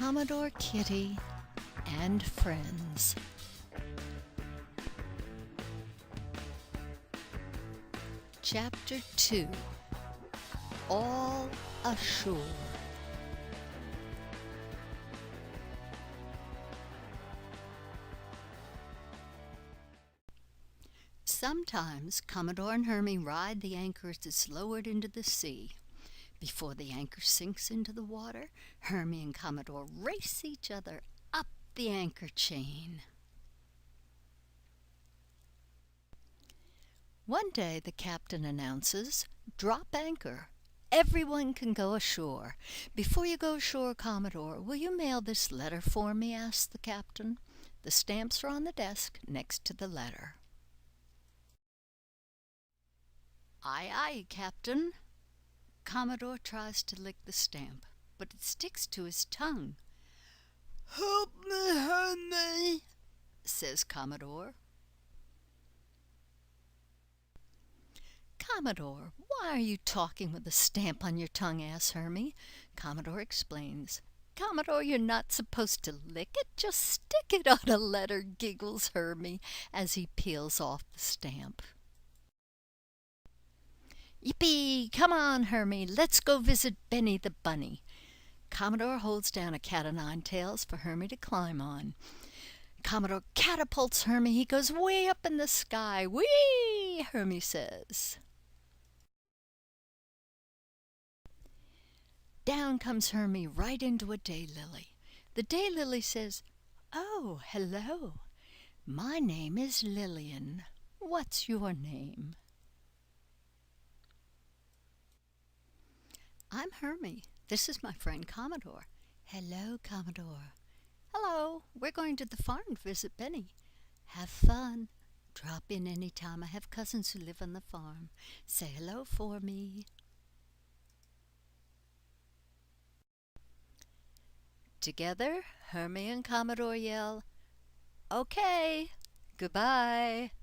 Commodore Kitty and Friends. Chapter 2. All Ashore. Sometimes Commodore and Herme ride the anchor as it's lowered into the sea. Before the anchor sinks into the water, Herme and Commodore race each other up the anchor chain. One day the captain announces, "Drop anchor. Everyone can go ashore. Before you go ashore, Commodore, will you mail this letter for me?" asks the captain. The stamps are on the desk next to the letter. "Aye, aye, Captain." Commodore tries to lick the stamp, but it sticks to his tongue. "Help me, Herme," says Commodore. "Commodore, why are you talking with a stamp on your tongue?" asks Herme. Commodore explains. "Commodore, you're not supposed to lick it, just stick it on a letter," giggles Herme as he peels off the stamp. "Yippee! Come on, Herme, let's go visit Benny the bunny." Commodore holds down a cat-o'-nine-tails for Herme to climb on. Commodore catapults Herme. He goes way up in the sky. "Whee!" Herme says. Down comes Herme right into a daylily. The daylily says, "Oh, hello. My name is Lillian. What's your name?" "I'm Herme. This is my friend Commodore." "Hello, Commodore." "Hello. We're going to the farm to visit Benny." "Have fun. Drop in any time. I have cousins who live on the farm. Say hello for me." Together, Herme and Commodore yell, "Okay, goodbye."